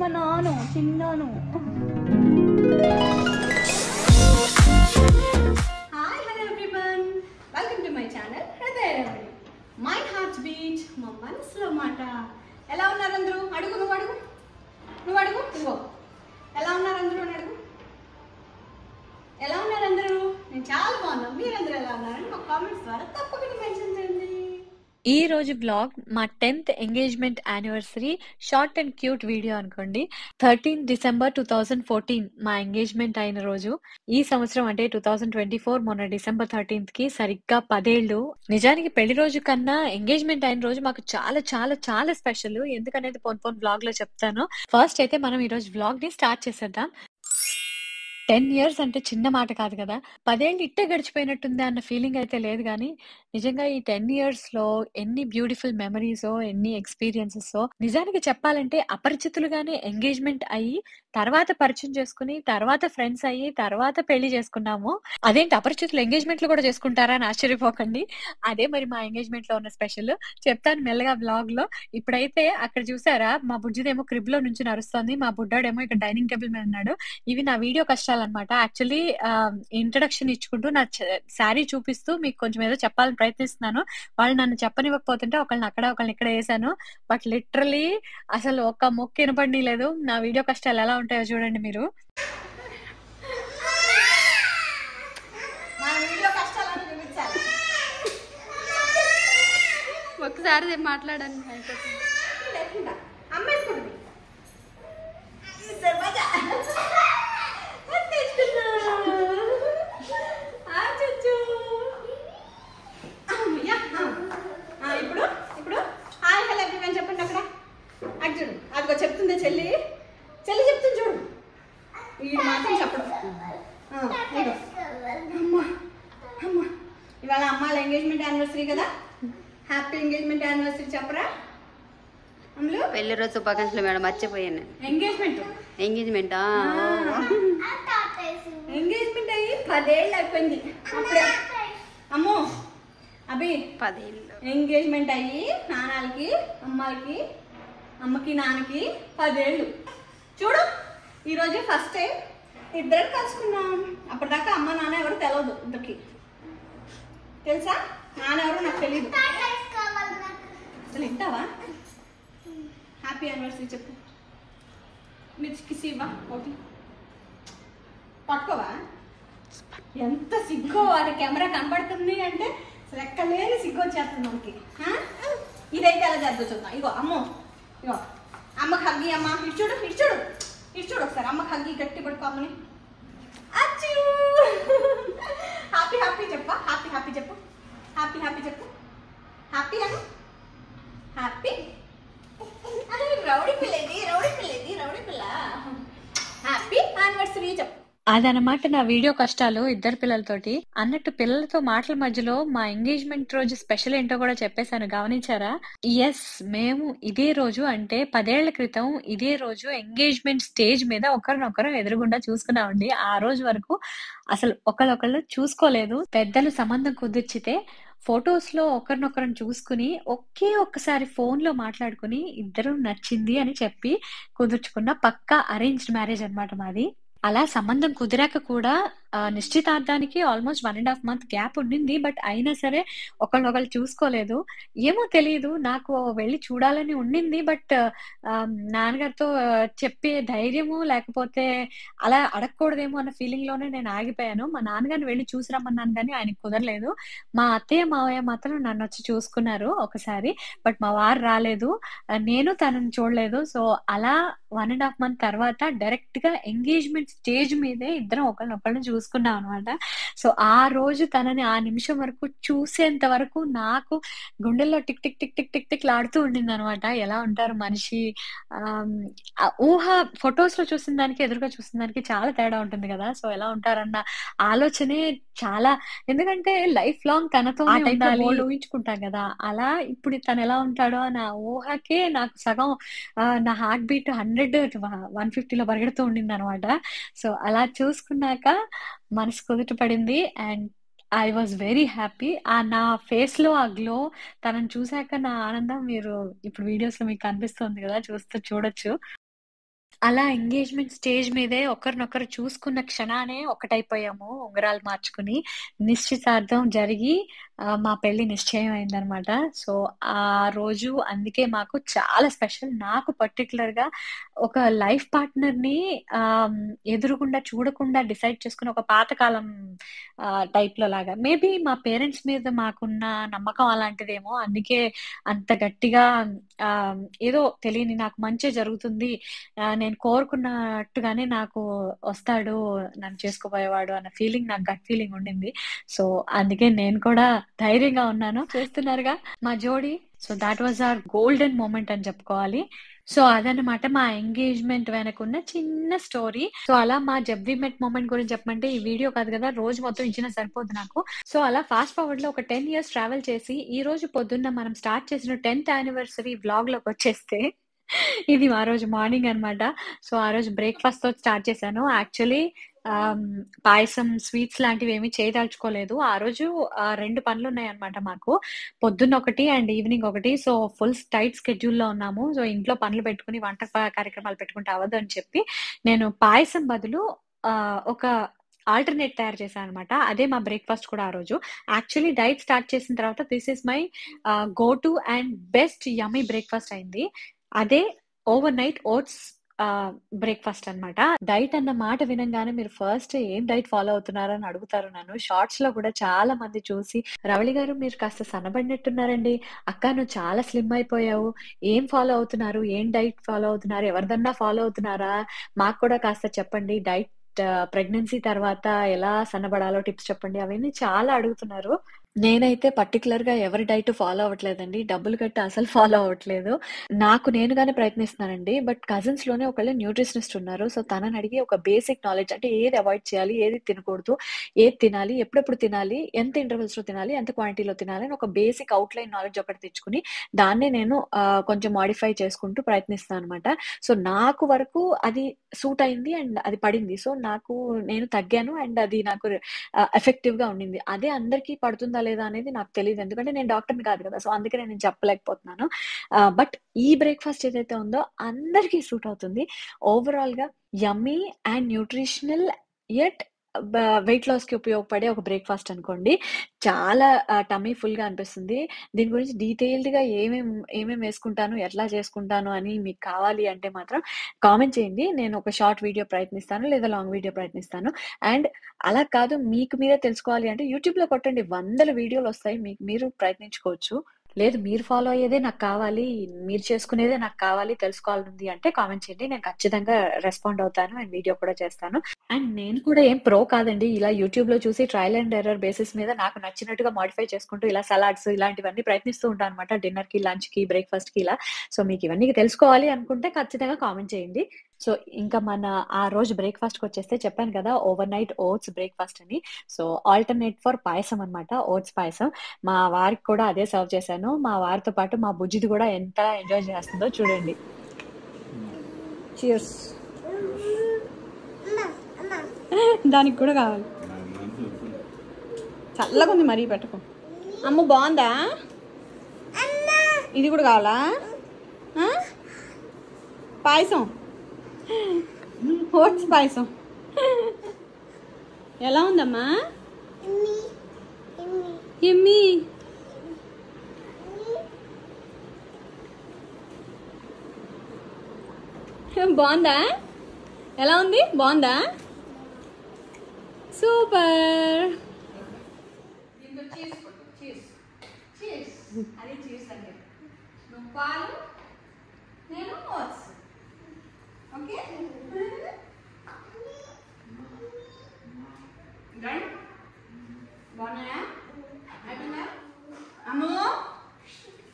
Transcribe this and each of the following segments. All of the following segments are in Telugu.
మా నాన్న చిన్నాను. Hi hello everyone, welcome to my channel Hrudaya Ramani. My heart beat, మా మనసులో మాట. ఎలా ఉన్నారు అందరూ? అడుగు, నువ్వు అడుగు, నువ్వు అడుగు. ఇదిగో ఎలా ఉన్నారు అందరూ అని అడుగు. ఎలా ఉన్నారు అందరూ? నేను చాలా బాగున్నాను. మీరందరూ ఎలా ఉన్నారని మా కామెంట్స్ ద్వారా తప్పకుండా మెన్షన్ చేయండి. ఈ రోజు బ్లాగ్ మా 10th engagement anniversary short and cute video అనుకోండి. 13 డిసెంబర్ 2014 మా ఎంగేజ్మెంట్ అయిన రోజు. ఈ సంవత్సరం అంటే 2024 మొన్న డిసెంబర్ 13th కి సరిగ్గా 10 ఏళ్ళు. నిజానికి పెళ్లి రోజు కన్నా ఎంగేజ్మెంట్ అయిన రోజు మాకు చాలా చాలా చాలా స్పెషల్. ఎందుకనేది పోన్ బ్లాగ్ లో చెప్తాను. ఫస్ట్ అయితే మనం ఈ రోజు బ్లాగ్ ని స్టార్ట్ చేసేద్దాం. 10 ఇయర్స్ అంటే చిన్న మాట కాదు కదా. 10 ఏళ్ళు ఇట్టే గడిచిపోయినట్టుందా అన్న ఫీలింగ్ అయితే లేదు కానీ నిజంగా ఈ 10 ఇయర్స్ లో ఎన్ని బ్యూటిఫుల్ మెమరీస్, ఎన్ని ఎక్స్పీరియన్సెస్. నిజానికి చెప్పాలంటే అపరిచితులుగానే ఎంగేజ్మెంట్ అయ్యి తర్వాత పరిచయం చేసుకుని తర్వాత ఫ్రెండ్స్ అయ్యి తర్వాత పెళ్లి చేసుకున్నాము. అదేంటి అపరిచితులు ఎంగేజ్మెంట్లు కూడా చేసుకుంటారా అని ఆశ్చర్యపోకండి. అదే మరి మా ఎంగేజ్మెంట్ లో ఉన్న స్పెషల్ చెప్తాను మెల్లగా బ్లాగ్ లో. ఇప్పుడైతే అక్కడ చూసారా, మా బుజ్జిదేమో క్రిబ్ లో నుంచి నడుస్తుంది, మా బుడ్డాడేమో ఇక్కడ డైనింగ్ టేబుల్ మీద ఉన్నాడు. ఇవి నా వీడియో కష్టాలన్నమాట. యాక్చువల్లీ ఇంట్రడక్షన్ ఇచ్చుకుంటూ నా శారీ చూపిస్తూ మీకు కొంచెం ఏదో చెప్పాలని ప్రయత్నిస్తున్నాను. వాళ్ళు నన్ను చెప్పనివ్వకపోతుంటే ఒకళ్ళని అక్కడ ఒకళ్ళని ఇక్కడ వేసాను. బట్ లిటరలీ అసలు ఒక్క మొక్క వినపడి లేదు. నా వీడియో కష్టాలు ఎలా ఉంటాయో చూడండి మీరు. ఒకసారి మాట్లాడండి. ఇప్పుడు ఇప్పుడు హాయ్ హలో ఎవ్రీవన్ చెప్పండి. అక్కడ అటు చూడు, అదిగో చెప్తుంది చెల్లి. చెల్లి చెప్తుంది చూడు. ఈ మాత్రం చెప్పడం. అమ్మా అమ్మా, ఇవాళ అమ్మాయిల ఎంగేజ్మెంట్ యానివర్సరీ కదా. హ్యాపీ ఎంగేజ్మెంట్ యానివర్సరీ చెప్పరా అమ్ములు? పెళ్లి రోజు శుభాకాంక్షలు మేడం, మర్చిపోయాను. ఎంగేజ్మెంట్ ఎంగేజ్మెంట్ ఎంగేజ్మెంట్ అయ్యి 10 ఏళ్ళు అయిపోయింది అప్పుడే. అమ్మో అభి 10 ఏళ్ళు ఎంగేజ్మెంట్ అయ్యి నాన్నలకి అమ్మాయికి, అమ్మకి నాన్నకి 10 ఏళ్ళు. చూడు, ఈరోజు ఫస్ట్ టైం ఇద్దరం కలుసుకున్నాం. అప్పటిదాకా అమ్మ నాన్న ఎవరు తెలియదు ఇద్దరికి. తెలుసా? నాన్న ఎవరు నాకు తెలీదు. అసలు వింటావా? హ్యాపీ యానివర్సరీ చెప్పు. మీరు కిస్ ఇవ్వా ఒకటి పట్టుకోవా? ఎంత సిగ్గో, అది కెమెరా కనబడుతుంది అంటే లెక్కలేని సిగ్గు వచ్చేస్తుంది మనకి. ఇదైతే ఎలా జరుగుతుంది చూద్దాం. ఇగో అమ్మో, ఇగో అమ్మకి హగ్గి. అమ్మ ఇటు చూడు, ఇటు చూడు, ఇటు చూడు ఒకసారి. అమ్మకి హగ్గి గట్టి పట్టుకో అమ్మని. అచ్చు హ్యాపీ హ్యాపీ చెప్పా. హ్యాపీ హ్యాపీ చెప్పు. హ్యాపీ హ్యాపీ చెప్పు. హ్యాపీ అను. హ్యాపీ. అదే రౌడీ పిల్లది, రౌడీ పిల్లది, రౌడీ పిల్ల. హ్యాపీ యానివర్సరీ చెప్పు. అదనమాట నా వీడియో కష్టాలు ఇద్దరు పిల్లలతోటి. అన్నట్టు పిల్లలతో మాటల మధ్యలో మా ఎంగేజ్మెంట్ రోజు స్పెషల్ ఏంటో కూడా చెప్పేశాను, గమనించారా? ఎస్, మేము ఇదే రోజు అంటే 10 ఏళ్ల క్రితం ఇదే రోజు ఎంగేజ్మెంట్ స్టేజ్ మీద ఒకరినొకరు ఎదురుగుండా చూసుకున్నామండి. ఆ రోజు వరకు అసలు ఒకళ్ళొకళ్ళు చూసుకోలేదు. పెద్దలు సంబంధం కుదిర్చితే ఫొటోస్ లో ఒకరినొకరిని చూసుకుని ఒక్కసారి ఫోన్ లో మాట్లాడుకుని ఇద్దరు నచ్చింది అని చెప్పి కుదుర్చుకున్న పక్కా అరేంజ్డ్ మ్యారేజ్ అన్నమాట మాది. అలా సంబంధం కుదిరాక కూడా నిశ్చితార్థానికి ఆల్మోస్ట్ 1.5 month గ్యాప్ ఉండింది. బట్ అయినా సరే ఒకళ్ళొకళ్ళు చూసుకోలేదు. ఏమో తెలియదు, నాకు వెళ్ళి చూడాలని ఉండింది. బట్ నాన్నగారితో చెప్పే ధైర్యము లేకపోతే అలా అడగకూడదేమో అన్న ఫీలింగ్ లోనే నేను ఆగిపోయాను. మా నాన్నగారిని వెళ్ళి చూసి రమ్మన్నాను కానీ ఆయనకు కుదరలేదు. మా అత్తయ్య మావయ్య మాత్రం నన్ను వచ్చి చూసుకున్నారు ఒకసారి. బట్ మా వారు రాలేదు, నేను తనని చూడలేదు. సో అలా 1.5 month తర్వాత డైరెక్ట్ గా ఎంగేజ్మెంట్ స్టేజ్ మీదే ఇద్దరం ఒకళ్ళనొకళ్ళని చూసుకున్నాం అనమాట. సో ఆ రోజు తనని ఆ నిమిషం వరకు చూసేంత వరకు నాకు గుండెల్లో tick tick tick tick tick tick లాడుతూ ఉండింది అనమాట. ఎలా ఉంటారు మనిషి, ఆ ఊహ ఫొటోస్ లో చూసిన దానికి ఎదురుగా చూసిన దానికి చాలా తేడా ఉంటుంది కదా. సో ఎలా ఉంటారన్న ఆలోచనే చాలా, ఎందుకంటే లైఫ్ లాంగ్ తనతో ఊహించుకుంటాం కదా. అలా ఇప్పుడు తను ఎలా ఉంటాడో అన్న ఊహకే నాకు సగం నా హార్ట్ బీట్ 150లో పరిగెడుతూ ఉండింది అనమాట. సో అలా చూసుకున్నాక మనసు కుదుట పడింది and I was very happy. నా ఫేస్ లో ఆ గ్లో, తనని చూసాక నా ఆనందం మీరు ఇప్పుడు వీడియోస్ లో మీకు కనిపిస్తుంది కదా, చూడొచ్చు. అలా ఎంగేజ్మెంట్ స్టేజ్ మీదే ఒకరినొకరు చూసుకున్న క్షణానే ఒకటైపోయాము, ఉంగరాలు మార్చుకుని. నిశ్చితార్థం జరిగి మా పెళ్లి నిశ్చయం అయిందనమాట. సో ఆ రోజు అందుకే మాకు చాలా స్పెషల్. నాకు పర్టికులర్గా ఒక లైఫ్ పార్ట్నర్ని ఎదురుగుండా చూడకుండా డిసైడ్ చేసుకుని ఒక పాతకాలం టైప్ లో లాగా, మేబీ మా పేరెంట్స్ మీద మాకున్న నమ్మకం అలాంటిదేమో, అందుకే అంత గట్టిగా ఏదో తెలియని నాకు మంచి జరుగుతుంది, నేను కోరుకున్నట్టుగానే నాకు వస్తాడు, నన్ను చేసుకోబోయేవాడు అన్న ఫీలింగ్, నాకు గట్ ఫీలింగ్ ఉండింది. సో అందుకే నేను కూడా ధైర్యంగా ఉన్నాను. చేస్తున్నారుగా మా జోడీ. So that was our golden moment అని చెప్పుకోవాలి. సో అదనమాట మా ఎంగేజ్మెంట్ వెనకున్న చిన్న స్టోరీ. సో అలా మా జబ్ వి మెట్ మూమెంట్ గురించి చెప్పమంటే ఈ వీడియో కాదు కదా, రోజు మొత్తం ఇచ్చిన సరిపోదు నాకు. సో అలా ఫాస్ట్ ఫార్వర్డ్ లో ఒక 10 years ట్రావెల్ చేసి ఈ రోజు పొద్దున్న మనం స్టార్ట్ చేసిన 10th anniversary వ్లాగ్ లోకి వచ్చేస్తే ఇది ఆ రోజు మార్నింగ్ అనమాట. సో ఆ రోజు బ్రేక్ఫాస్ట్ తో స్టార్ట్ చేశాను. యాక్చువల్లీ పాయసం, స్వీట్స్ లాంటివి ఏమీ చేయదలుచుకోలేదు. ఆ రోజు 2 పనులు ఉన్నాయన్నమాట మాకు, పొద్దున్న ఒకటి అండ్ ఈవినింగ్ ఒకటి. సో ఫుల్ టైట్ స్కెడ్యూల్లో ఉన్నాము. సో ఇంట్లో పనులు పెట్టుకుని వంట కార్యక్రమాలు పెట్టుకుంటే అవ్వదు అని చెప్పి నేను పాయసం బదులు ఒక ఆల్టర్నేట్ తయారు చేశాను అనమాట. అదే మా బ్రేక్ఫాస్ట్ కూడా ఆ రోజు. యాక్చువల్లీ డైట్ స్టార్ట్ చేసిన తర్వాత this is my go to and best yummy breakfast అయింది. అదే ఓవర్ నైట్ ఓట్స్ బ్రేక్ఫాస్ట్ అన్నమాట. డైట్ అన్న మాట వినంగానే మీరు ఫస్ట్ ఏం డైట్ ఫాలో అవుతున్నారని అని అడుగుతారు నన్ను. షార్ట్స్ లో కూడా చాలా మంది చూసి, రవళి గారు మీరు కాస్త సన్నబడినట్టున్నారండి, అక్క నువ్వు చాలా స్లిమ్ అయిపోయావు, ఏం ఫాలో అవుతున్నారు, ఏం డైట్ ఫాలో అవుతున్నారు, ఎవరిదన్నా ఫాలో అవుతున్నారా, మాకు కూడా కాస్త చెప్పండి, డైట్ ప్రెగ్నెన్సీ తర్వాత ఎలా సన్నబడాలో టిప్స్ చెప్పండి, అవన్నీ చాలా అడుగుతున్నారు. నేనైతే పర్టికులర్ గా ఎవరి డైట్ ఫాలో అవ్వట్లేదండి, డబ్బులు కట్టి అసలు ఫాలో అవ్వట్లేదు. నాకు నేనుగానే ప్రయత్నిస్తున్నానండి. బట్ కజిన్స్ లోనే ఒకళ్ళు న్యూట్రిషనిస్ట్ ఉన్నారు. సో తనని అడిగి ఒక బేసిక్ నాలెడ్జ్, అంటే ఏది అవాయిడ్ చేయాలి, ఏది తినకూడదు, ఏది తినాలి, ఎప్పుడెప్పుడు తినాలి, ఎంత ఇంటర్వెల్స్ లో తినాలి, ఎంత క్వాంటిటీలో తినాలి అని ఒక బేసిక్ అవుట్లైన్ నాలెడ్జ్ ఒకటి తెచ్చుకుని దాన్నే నేను కొంచెం మాడిఫై చేసుకుంటూ ప్రయత్నిస్తాను అనమాట. సో నాకు వరకు అది సూట్ అయింది అండ్ అది పడింది. సో నేను తగ్గాను అండ్ అది నాకు ఎఫెక్టివ్ గా ఉండింది. అదే అందరికీ పడుతుందా లేదా అనేది నాకు తెలియదు, ఎందుకంటే నేను డాక్టర్ని కాదు కదా. సో అందుకనే నేను చెప్పలేకపోతున్నాను. బట్ ఈ బ్రేక్ఫాస్ట్ ఏదైతే ఉందో అందరికీ సూట్ అవుతుంది. ఓవరాల్ గా yummy and nutritional yet weight loss కి ఉపయోగపడే ఒక బ్రేక్ఫాస్ట్ అనుకోండి. చాలా టమ్మీ ఫుల్ గా అనిపిస్తుంది. దీని గురించి డీటెయిల్డ్ గా ఏమేమి వేసుకుంటాను, ఎట్లా చేసుకుంటాను అని మీకు కావాలి అంటే మాత్రం కామెంట్ చేయండి. నేను ఒక షార్ట్ వీడియో ప్రయత్నిస్తాను, లేదా లాంగ్ వీడియో ప్రయత్నిస్తాను. అండ్ అలా కాదు, మీకు మీరే తెలుసుకోవాలి అంటే యూట్యూబ్ లో కొట్టండి, 100 వీడియోలు వస్తాయి, మీకు మీరు ప్రయత్నించుకోవచ్చు. లేదు మీరు ఫాలో అయ్యేదే నాకు కావాలి, మీరు చేసుకునేదే నాకు కావాలి, తెలుసుకోవాలని అంటే కామెంట్ చేయండి, నేను ఖచ్చితంగా రెస్పాండ్ అవుతాను అండ్ వీడియో కూడా చేస్తాను. అండ్ నేను కూడా ఏం ప్రో కాదండి, ఇలా యూట్యూబ్ లో చూసి ట్రయల్ అండ్ ఎర్రర్ బేసిస్ మీద నాకు నచ్చినట్టుగా మాడిఫై చేసుకుంటూ ఇలా సలాడ్స్ ఇలాంటివన్నీ ప్రయత్నిస్తూ ఉంటాను అనమాట, డిన్నర్ కి, లంచ్ కి, బ్రేక్ఫాస్ట్ కి ఇలా. సో మీకు ఇవన్నీ తెలుసుకోవాలి అనుకుంటే ఖచ్చితంగా కామెంట్ చేయండి. సో ఇంకా మన ఆ రోజు బ్రేక్ఫాస్ట్ కి వచ్చేస్తే చెప్పాను కదా, ఓవర్ నైట్ ఓట్స్ బ్రేక్ఫాస్ట్ అని. సో ఆల్టర్నేట్ ఫర్ పాయసం అనమాట, ఓట్స్ పాయసం. మా వారికి కూడా అదే సర్వ్ చేశాను. మా వారితో పాటు మా బుజ్జిది కూడా ఎంత ఎంజాయ్ చేస్తుందో చూడండి. చీర్స్. దానికి కూడా కావాలి, చల్లగా ఉంది, మరీ పెట్టుకో. అమ్మ బాగుందా, ఇది కూడా కావాలా పాయసం, ఓట్స్ పాయసం ఎలా ఉందమ్మా? ఎమ్మి బాగుందా? ఎలా ఉంది, బాగుందా? సూపర్. అది చీజ్ అండి, నువ్వు పాలు, నేను ఓట్స్. ఓకే బాగున్నాయా? అయిపోయిందా? అమ్ము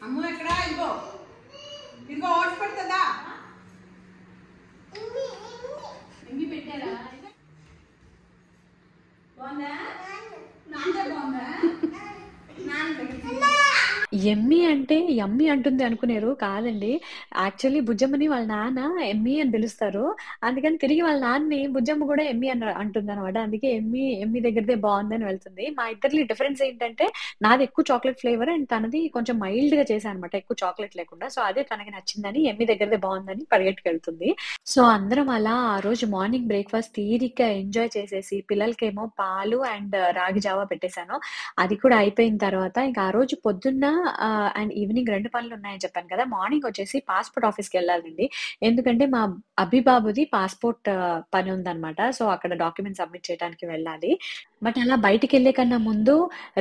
అమ్ము ఎక్కడా? ఇదిగో ఇదిగో ఓట్స్ పెడుతుందా? ఎన్ని పెట్టారా? బాగుందా? నాన్న బాగుందా? ఎమ్మీ అంటే యమ్మీ అంటుంది అనుకునేరు. కాదండి. యాక్చువల్లీ బుజ్జమ్మని వాళ్ళ నాన్న ఎమ్మీ అని పిలుస్తారు. అందుకని తిరిగి వాళ్ళ నాన్నని బుజ్జమ్మ గూడా ఎమ్మీ అంటుందనమాట. అందుకే ఎమ్మీ దగ్గరిదే బావుందని వెళ్తుంది. మా ఇద్దరిలి డిఫరెన్స్ ఏంటంటే, నాది ఎక్కువ చాక్లేట్ ఫ్లేవర్ అండ్ తనది కొంచెం మైల్డ్‌గా చేశా అనమాట. ఎక్కువ చాక్లేట్ లేకుండా. సో, అదే తనకి నచ్చిందని ఎమ్మీ దగ్గరిదే బావుందని పరిగెట్టుకెళ్తుంది. సో, అందరం అలా ఆ రోజు మార్నింగ్ బ్రేక్‌ఫాస్ట్ తీరిగ్గా ఎంజాయ్ చేసేసి, పిల్లలకేమో పాలు అండ్ రాగి జావా పెట్టేసాను. అది కూడా అయిపోయిన తర్వాత ఇంక ఆ రోజు పొద్దున్న అండ్ ఈవినింగ్ 2 పనులున్నాయని చెప్పాను కదా! మార్నింగ్ వచ్చేసి పాస్‌పోర్ట్ ఆఫీస్‌కెళ్ళాలండి. ఎందుకంటే మా అబ్బి బాబుది పాస్‌పోర్ట్ పని ఉందనమాట. సో, అక్కడ డాక్యుమెంట్స్ సబ్మిట్ చేయడానికి వెళ్ళాలి. బట్ అలా బయటికెళ్ళే కన్నా ముందు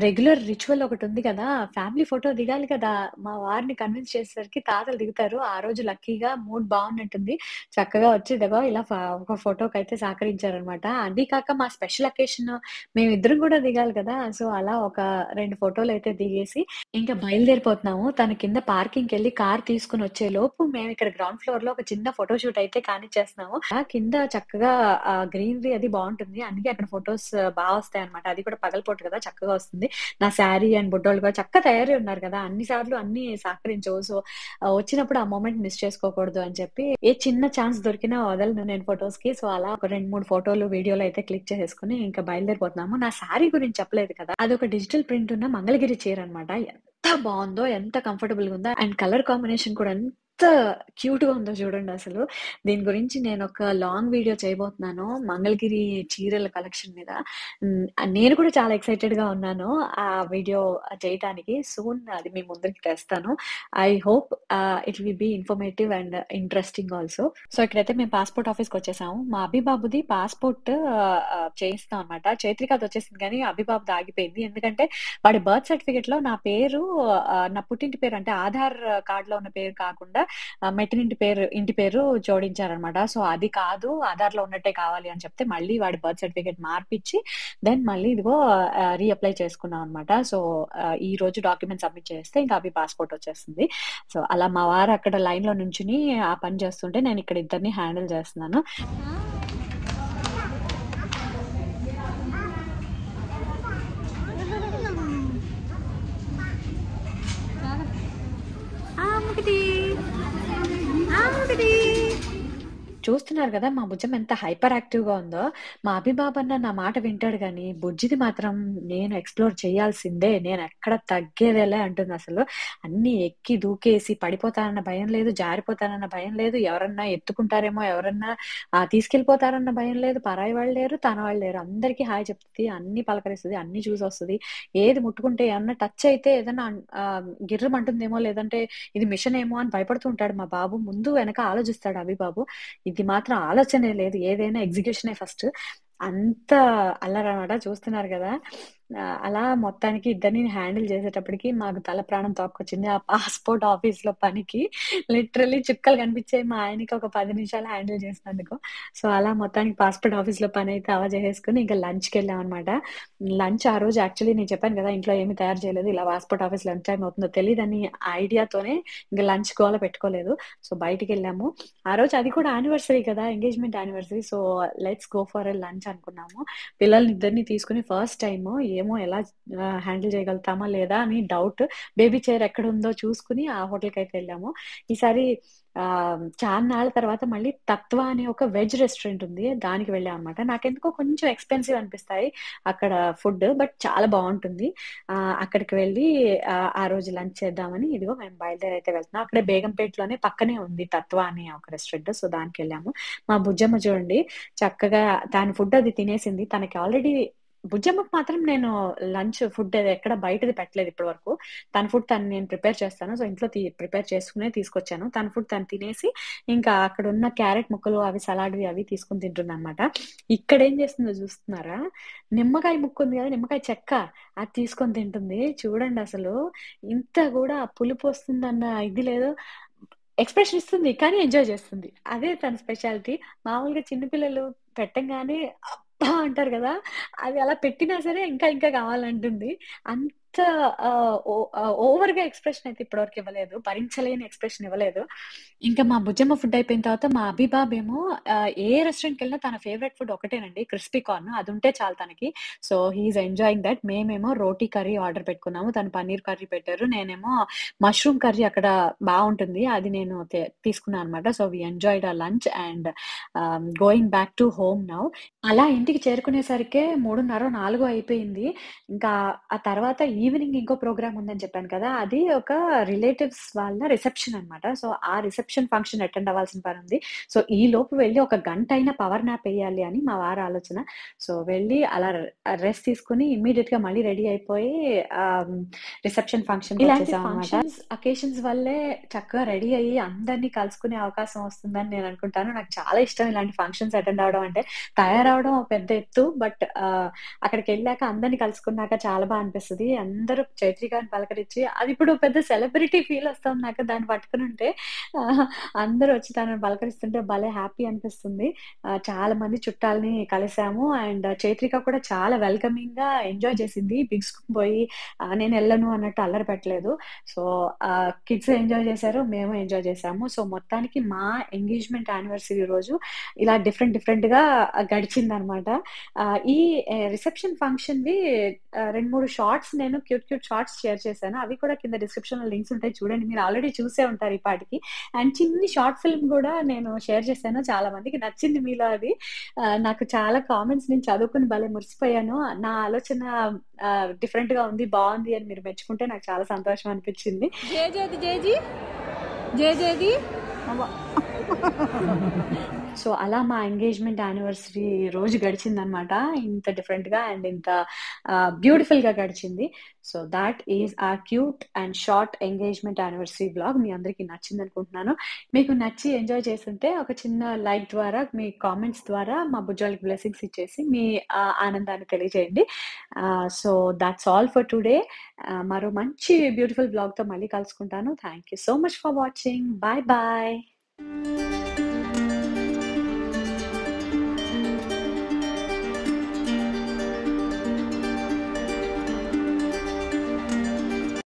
రెగ్యులర్ రిచువల్ ఒకటుంది కదా! ఫ్యామిలీ ఫోటో దిగాలి కదా! మా వారిని కన్విన్స్ చేసేసరికి తాతలు దిగుతారు. ఆ రోజు లక్కీగా మూడ్ బావున్నట్టుంది. చక్కగా వచ్చి ఇదిగో ఇలా ఒక ఫోటోకైతే సహకరించారనమాట. అది కాక మా స్పెషల్ అకేషన్ మేమిద్దరం కూడా దిగాలి కదా! సో, అలా ఒక 2 ఫోటోలైతే దిగేసి ఇంకా బయలుదేరిపోతున్నాము. తను కింద పార్కింగ్‌కెళ్ళి కార్ తీసుకొనొచ్చేలోపు మేమిక్కడ గ్రౌండ్ ఫ్లోర్‌లో ఒక చిన్న ఫోటో షూట్ అయితే కానిచ్చేస్తున్నాము. కింద చక్కగా గ్రీనరీ అది బావుంటుంది. అందుకే అక్కడ ఫోటోస్ వస్తాయన్నమాట. అది కూడా పగలుపూట కదా! చక్కగా వస్తుంది. నా శారీ అండ్ బుడ్డోళ్ళు కూడా చక్కగా తయారై ఉన్నారు కదా! అన్ని సార్లు అన్నీ సహకరించవు. సో, వచ్చినప్పుడు ఆ మొమెంట్ మిస్ చేసుకోకూడదు అని చెప్పి, ఏ చిన్న ఛాన్స్ దొరికినా వదలను నేను ఫోటోస్‌కి. సో, అలా ఒక 2, 3 ఫోటోలు, వీడియోలు అయితే క్లిక్ చేసేసుకొని ఇంకా బయలుదేరిపోతున్నాము. నా శారీ గురించి చెప్పలేదు కదా! అదొక డిజిటల్ ప్రింట్ ఉన్న మంగళగిరి చీరన్నమాట. ఎంత బావుందో, ఎంత కంఫర్టబుల్‌గా ఉందో అండ్ కలర్ కాంబినేషన్ కూడా ఎంత క్యూట్‌గా ఉందో చూడండసలు. దీని గురించి నేనొక లాంగ్ వీడియో చేయబోతున్నాను. మంగళగిరి చీరల కలెక్షన్ మీద. నేను కూడా చాలా ఎక్సైటెడ్‌గా ఉన్నాను. ఆ వీడియో చేయటానికి. సూన్ అది మీ ముందుకి తెస్తాను. I hope it will be informative and interesting also. So, ఇక్కడైతే మేము పాస్‌పోర్ట్ ఆఫీస్‌కొచ్చేసాము. మా అబ్బి బాబుది పాస్‌పోర్ట్ చేయిస్తాం అనమాట. చైత్రికది వచ్చేసింది కానీ అబ్బి బాబుది ఆగిపోయింది. ఎందుకంటే వాడి బర్త్ సర్టిఫికేట్‌లో నా పేరు నా పుట్టింటి పేరు అంటే ఆధార్ కార్డ్‌లో ఉన్న పేరు కాకుండా ఇంటి పేరు జోడించారనమాట. సో, అది కాదు ఆధార్‌లో ఉన్నట్టే కావాలి అని చెప్తే మళ్ళీ వాడి బర్త్ సర్టిఫికేట్ మార్పిచ్చి దెన్ మళ్ళీ ఇదిగో రీఅప్లై చేసుకున్నాం అనమాట. సో, ఈరోజు డాక్యుమెంట్ సబ్మిట్ చేస్తే ఇంకా అవి పాస్‌పోర్ట్ వచ్చేస్తుంది. సో, అలా మా వారు అక్కడ లైన్‌లో నుంచొని ఆ పని చేస్తుంటే నేను ఇక్కడ ఇద్దరిని హ్యాండిల్ చేస్తున్నాను. చూస్తున్నారు గదా! మా బుజ్జమ్మ ఎంత హైపర్ యాక్టివ్‌గా ఉందో. మా అభిబాబన్న నా మాట వింటాడు గానీ, బుజ్జిది మాత్రం నేను ఎక్స్‌ప్లోర్ చేయాల్సిందే. నేనెక్కడ తగ్గేదేలే అంటుందసలు. అన్నీ ఎక్కి దూకేసి పడిపోతానన్న భయం లేదు, జారిపోతానన్న భయం లేదు, ఎవరన్నా ఎత్తుకుంటారేమో, ఎవరన్నా తీసుకెళ్ళిపోతారన్న భయం లేదు, పరాయి వాళ్ళు లేరు, తన వాళ్ళు లేరు. అందరికీ హాయ్ చెప్తది, అన్నీ పలకరిస్తది, అన్నీ చూసొస్తది. ఏది ముట్టుకుంటే ఏమన్నా టచ్ అయితే ఏదన్నా గిర్రుమంటుందేమో, లేదంటే ఇది మిషన్ ఏమో అని భయపడుతూ ఉంటాడు మా బాబు. ముందు వెనక ఆలోచిస్తాడు అభిబాబు. ఇది మాత్రం ఆలోచనే లేదు. ఏదైనా ఎగ్జిక్యూషనే ఫస్ట్. అంత అల్లరనమాట. చూస్తున్నారు గదా! అలా మొత్తానికి ఇద్దరిని హ్యాండిల్ చేసేటప్పటికి మాకు తల ప్రాణం తోక్కొచ్చింది. ఆ పాస్‌పోర్ట్ ఆఫీస్‌లో పనికి లిటరల్లీ చుక్కలు కనిపించాయి మా ఆయనకి ఒక 10 నిమిషాలు హ్యాండిల్ చేసినందుకు. సో, అలా మొత్తానికి పాస్‌పోర్ట్ ఆఫీస్‌లో పనైతే చేసేసుకొని ఇంక లంచ్‌కెళ్ళామనమాట. లంచ్ ఆ రోజు యాక్చువల్లీ నేను చెప్పాను గదా! ఇంట్లో ఏమి తయారు చేయలేదు. ఇలా పాస్‌పోర్ట్ ఆఫీస్ లంచ్ టైమ్ అవుతుందో తెలీదని ఐడియాతోనే ఇంక లంచ్ గోల పెట్టుకోలేదు. సో, బయటికెళ్ళాము. ఆ రోజు అది కూడా యానివర్సరీ కదా! Engagement anniversary. So, let's go for a lunch అనుకున్నాము. పిల్లల్నిద్దరిని తీసుకొని ఫస్ట్ టైము ఏమో ఎలా హ్యాండిల్ చేయగలుగుతామా లేదా అని డౌట్. బేబీ చైర్ ఎక్కడుందో చూసుకొని ఆ హోటల్‌కైతే ఎళ్ళాము. ఈసారి చాన్నాళ్ళ తర్వాత మళ్ళీ తత్వ అనే ఒక వెజ్ రెస్టారెంట్ ఉంది. దానికి వెళ్ళామనమాట. నాకెందుకో కొంచెం ఎక్స్‌పెన్సివ్ అనిపిస్తాయి అక్కడ ఫుడ్. బట్ చాలా బావుంటుంది. అక్కడికి వెళ్ళి ఆ రోజు లంచ్ చేద్దామని ఇదిగో మేము బయలుదేరైతే వెళ్తున్నాం. అక్కడే బేగంపేటలోనే పక్కనే ఉంది తత్వ అనే ఒక రెస్టారెంట్. సో, దానికెళ్ళాము. మా బుజ్జమ్మ చూడండి చక్కగా దాని ఫుడ్ అది తినేసింది. తనకి ఆల్రెడీ బుజ్జమ్మకి మాత్రం నేను లంచ్ ఫుడ్ అది ఎక్కడ బయటది పెట్టలేదు ఇప్పటి వరకు. తన ఫుడ్ నేను ప్రిపేర్ చేస్తాను. సో, ఇంట్లో ప్రిపేర్ చేసుకునే తీసుకొచ్చాను. తన ఫుడ్ తను తినేసి ఇంకా అక్కడున్న క్యారెట్ ముక్కలు అవి సలాడ్‌వి అవి తీసుకొని తింటుందనమాట. ఇక్కడేం చేస్తుందో చూస్తున్నారా? నిమ్మకాయ ముక్క ఉంది కదా! నిమ్మకాయ చెక్క అది తీసుకొని తింటుంది. చూడండసలు ఇంత గూడా పులుపు వస్తుందన్న ఇది లేదు. ఎక్స్‌ప్రెషన్ ఇస్తుంది. కానీ ఎంజాయ్ చేస్తుంది. అదే తన స్పెషాలిటీ. మామూలుగా చిన్న పిల్లలు పెట్టంగానే అబ్బా! అంటారు గదా! అది అలా పెట్టినా సరే ఇంకా ఇంకా కావాలంటుంది. అంత ఓవర్‌గా ఎక్స్‌ప్రెషన్ అయితే ఇప్పటివరకు ఇవ్వలేదు. భరించలేని ఎక్స్‌ప్రెషన్ ఇవ్వలేదు. ఇంకా మా బుజ్జమ్మ ఫుడ్ అయిపోయిన తర్వాత మా అభిబాబేమో ఏ రెస్టారెంట్‌కెళ్ళినా తన ఫేవరెట్ ఫుడ్ ఒకటేనండి, క్రిస్పీ కార్న్. అదుంటే చాలు తనకి. So, he is enjoying that. మేమేమో రోటీ కర్రీ ఆర్డర్ పెట్టుకున్నాము. తను పన్నీర్ కర్రీ పెట్టారు. నేనేమో మష్రూమ్ కర్రీ అక్కడ బావుంటుంది. అది నేను తీసుకున్నా అనమాట. So, we enjoyed our lunch and going back to home now. అలా ఇంటికి చేరుకునేసరికే 3:30, 4 అయిపోయింది. ఇంకా ఆ తర్వాత ఈవినింగ్ ఇంకో ప్రోగ్రామ్ ఉందని చెప్పాను కదా! అది ఒక రిలేటివ్స్ వాళ్ళ రిసెప్షన్ అనమాట. సో, ఆ రిసెప్షన్ ఫంక్షన్ అటెండ్ అవ్వాల్సిన పనుంది. సో, ఈలోపు వెళ్లి ఒక గంటైనా పవర్ న్యాప్ ఎయ్యాలి అని మా వారి ఆలోచన. సో, వెళ్ళి అలా రెస్ట్ తీసుకొని ఇమ్మీడియేట్‌గా మళ్ళీ రెడీ అయిపోయి ఆహ్, రిసెప్షన్ ఫంక్షన్‌కొచ్చేసామనమాట. అకేషన్స్ వల్లే చక్కగా రెడీ అయ్యి అందరిని కలుసుకునే అవకాశం వస్తుందని నేను అనుకుంటాను. నాకు చాలా ఇష్టం ఇలాంటి ఫంక్షన్స్ అటెండ్ అవ్వడం అంటే. తయారవ్వడం ఒక పెద్ద ఎత్తు. బట్ అక్కడికెళ్ళాక అందరిని కలుసుకున్నాక చాలా అనిపిస్తది. అందరూ చైత్రి గారిని పలకరించి అదిప్పుడు పెద్ద సెలబ్రిటీ ఫీల్ ఒస్తుంది నాకు దాన్ని పట్టుకునుంటే. ఆహ్, అందరూ వచ్చి తనని పలకరిస్తుంటే భలే హ్యాపీ అనిపిస్తుంది. చాలా మంది చుట్టాలని కలిసాము. అండ్ చైత్రిక కూడా చాలా వెల్కమింగ్‌గా ఎంజాయ్ చేసింది. బిగుసుకుపోయి నేనెళ్ళను అన్నట్టు అల్లరి పెట్టలేదు. సో, కిడ్స్ ఎంజాయ్ చేశారు. మేము ఎంజాయ్ చేశాము. సో, మొత్తానికి మా ఎంగేజ్‌మెంట్ యానివర్సరీ రోజు ఇలా డిఫరెంట్‌గా గడిచిందనమాట. ఈ రిసెప్షన్ ఫంక్షన్‌వి 2, 3 షార్ట్స్ నేను క్యూట్ షార్ట్స్ షేర్ చేశాను. అవి కూడా కింద డిస్క్రిప్షన్‌లో లింక్స్ ఉంటాయి చూడండి. మీరు ఆల్రెడీ చూసే ఉంటారు ఈ పాటికి. అండ్ చిన్ని షార్ట్ ఫిల్మ్ గూడా నేను షేర్ చేశాను. చాలా మందికి నచ్చింది మీలో అది. నాకు చాలా కామెంట్స్ నేను చదువుకొని భలే మురిసిపోయాను. నా ఆలోచన డిఫరెంట్‌గా ఉంది, బావుంది అని మీరు మెచ్చుకుంటే నాకు చాలా సంతోషం అనిపించింది. జేజేది సో, అలా మా ఎంగేజ్‌మెంట్ యానివర్సరీ రోజు గడిచిందనమాట. ఇంత డిఫరెంట్‌గా అండ్ ఇంత బ్యూటిఫుల్‌గా గడిచింది. So, that is our cute and short engagement anniversary vlog. మీ అందరికి నచ్చిందనుకుంటున్నాను. మీకు నచ్చి ఎంజాయ్ చేసుంటే ఒక చిన్న లైక్ ద్వారా, మీ కామెంట్స్ ద్వారా మా బుజ్జోళ్ళకి బ్లెస్సింగ్స్ ఇచ్చేసి మీ ఆనందాన్ని తెలియజేయండి. So, that's all for today. మరో మంచి బ్యూటిఫుల్ వ్లాగ్‌తో మళ్ళీ కలుసుకుంటాను. Thank you so much for watching. Bye bye.